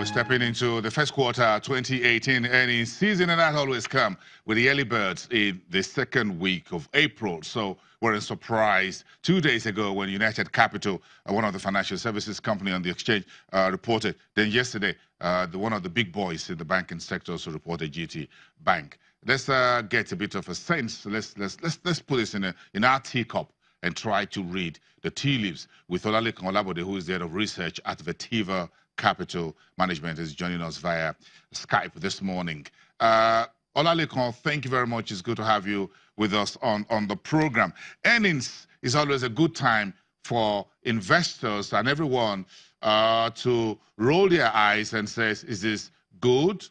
we're stepping into the first quarter 2018 earnings season, and that always come with the early birds in the second week of April. So we're surprised 2 days ago when United Capital, one of the financial services company on the exchange, reported. Then yesterday, one of the big boys in the banking sector also reported, GTBank. Let's get a bit of a sense. Let's put this in our teacup and try to read the tea leaves with Olalekan Olabode, who is the head of research at Vertiva Capital Management, is joining us via Skype this morning. Olalekan, thank you very much. It's good to have you with us on the program. Earnings is always a good time for investors and everyone to roll their eyes and say, is this good,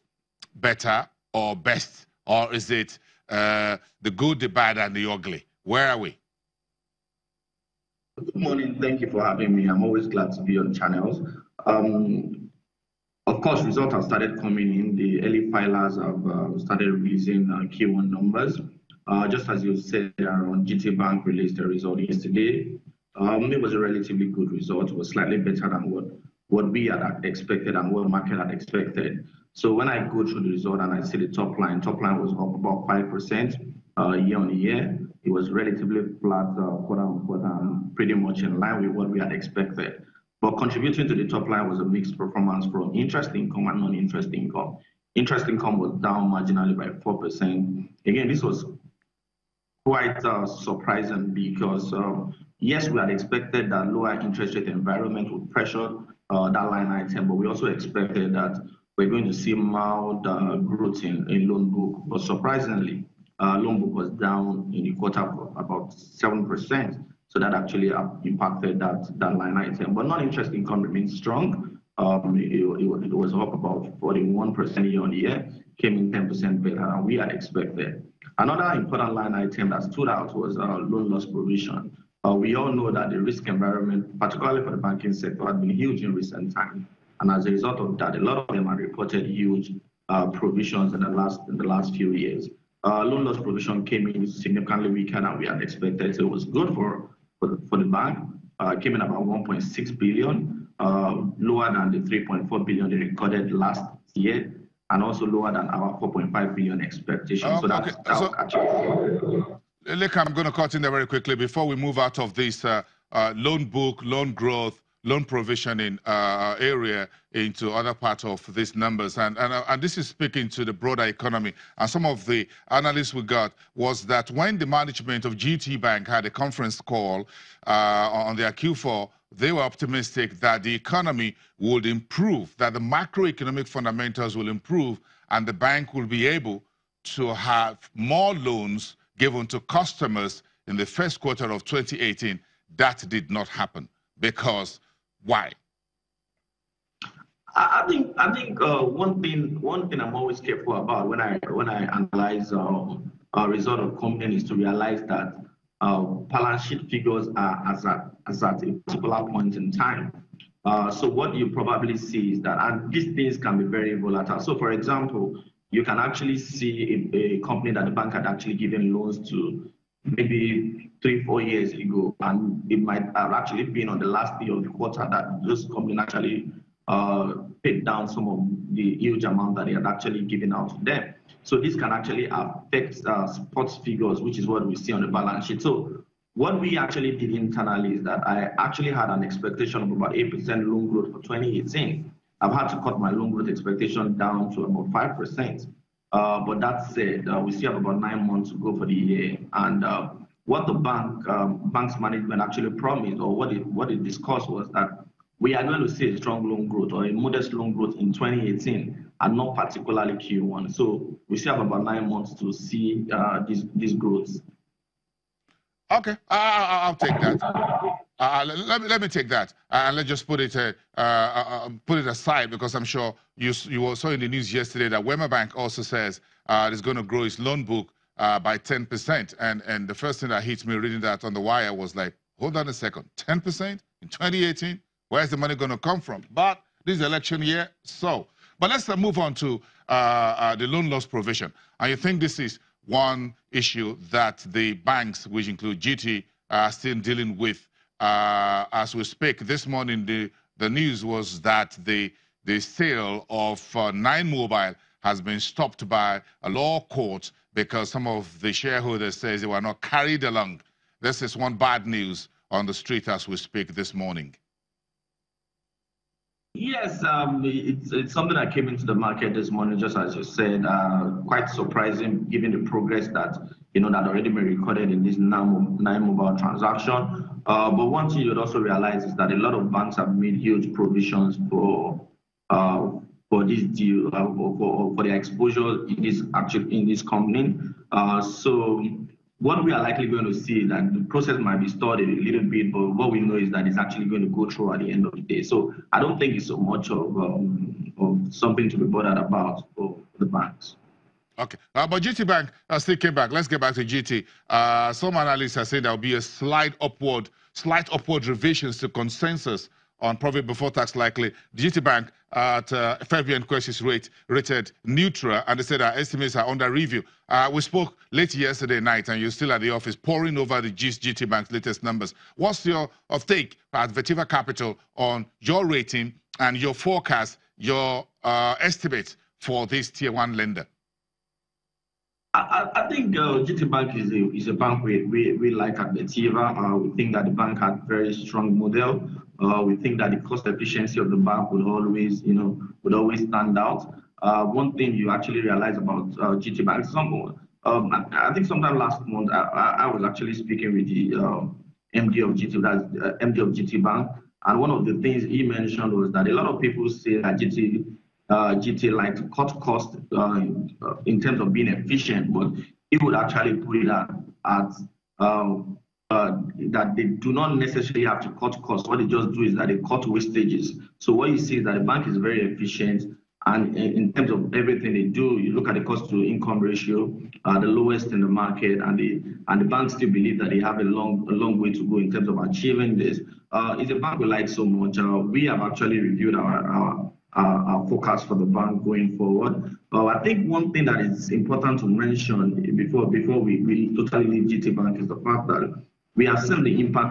better, or best? Or is it the good, the bad, and the ugly? Where are we? Good morning. Thank you for having me. I'm always glad to be on channels. Of course, results have started coming in. The early filers have started releasing Q1 numbers. Just as you said, GTBank released a result yesterday. It was a relatively good result. It was slightly better than what we had expected and what the market had expected. So when I go through the result and I see the top line was up about 5% year on year. It was relatively flat quarter on quarter and pretty much in line with what we had expected. But contributing to the top line was a mixed performance from interest income and non-interest income. Interest income was down marginally by 4%. Again, this was quite surprising because, yes, we had expected that lower interest rate environment would pressure that line item, but we also expected that we're going to see mild growth in loan book. But surprisingly, loan book was down in the quarter about 7%. So that actually impacted that line item. But non-interest income remains strong. It was up about 41% year on year, came in 10% better than we had expected. Another important line item that stood out was loan loss provision. We all know that the risk environment, particularly for the banking sector, has been huge in recent times. And as a result of that, a lot of them have reported huge provisions in the last few years. Loan loss provision came in significantly weaker than we had expected. So it was good for the bank. Came in about 1.6 billion, lower than the 3.4 billion they recorded last year, and also lower than our 4.5 billion expectation. So that's actually. Look, I'm going to cut in there very quickly before we move out of this loan book, loan growth, loan provisioning area into other parts of these numbers. And this is speaking to the broader economy. And some of the analysis we got was that when the management of GTBank had a conference call on their Q4, they were optimistic that the economy would improve, that the macroeconomic fundamentals will improve, and the bank will be able to have more loans given to customers in the first quarter of 2018. That did not happen. Because why? I think one thing I'm always careful about when I analyze a result of companies is to realize that balance sheet figures are as at a particular point in time. So what you probably see is that, and these things can be very volatile. So for example, you can actually see a company that the bank had actually given loans to maybe 3-4 years ago, and it might have actually been on the last day of the quarter that those companies actually paid down some of the huge amount that they had actually given out to them. So this can actually affect sports figures, which is what we see on the balance sheet. So what we actually did internally is that I actually had an expectation of about 8% loan growth for 2018. I've had to cut my loan growth expectation down to about 5%. But that said, we still have about 9 months to go for the year. And what the bank's management actually promised, or what it discussed, was that we are going to see a strong loan growth or a modest loan growth in 2018, and not particularly Q1. So we still have about 9 months to see these growths. Okay, I'll take that. Let me take that, and let's just put it aside, because I'm sure you also in the news yesterday that Wema Bank also says it's going to grow its loan book by 10%. And the first thing that hit me reading that on the wire was like, hold on a second, 10% in 2018? Where's the money going to come from? But this is election year, so. But let's move on to the loan loss provision. And you think this is one issue that the banks, which include GT, are still dealing with as we speak. This morning, the news was that the the sale of 9 Mobile has been stopped by a law court because some of the shareholders says they were not carried along. This is one bad news on the street as we speak this morning. Yes, it's something that came into the market this morning, just as you said, quite surprising given the progress that that already been recorded in this 9 Mobile transaction. But one thing you'd also realize is that a lot of banks have made huge provisions for this deal, for their exposure in this company. So what we are likely going to see is that the process might be stalled a little bit, but what we know is that it's actually going to go through at the end of the day. So I don't think it's so much of something to be bothered about for the banks. Okay, but GTBank still came back. Let's get back to GT. Some analysts are saying there will be a slight upward revisions to consensus on profit before tax likely. GTBank at February inquest is rated neutral, and they said our estimates are under review. We spoke late yesterday night, and you're still at the office poring over the GTBank's latest numbers. What's your take at Vertiva Capital on your rating and your forecast, your estimate for this Tier 1 lender? I think GTBank is a bank we like at Vertiva. We think that the bank has a very strong model. We think that the cost efficiency of the bank would always stand out. One thing you actually realize about GTBank, I think sometime last month I was actually speaking with the MD of GTBank, and one of the things he mentioned was that a lot of people say that GT like to cut costs in terms of being efficient, but he would actually put it at that they do not necessarily have to cut costs. What they just do is that they cut wastages. So what you see is that the bank is very efficient, and in terms of everything they do, you look at the cost to income ratio, the lowest in the market, and the banks still believe that they have a long way to go in terms of achieving this. It's a bank we like so much. We have actually reviewed our forecast for the bank going forward. I think one thing that is important to mention before we totally leave GTBank is the fact that we have seen the impact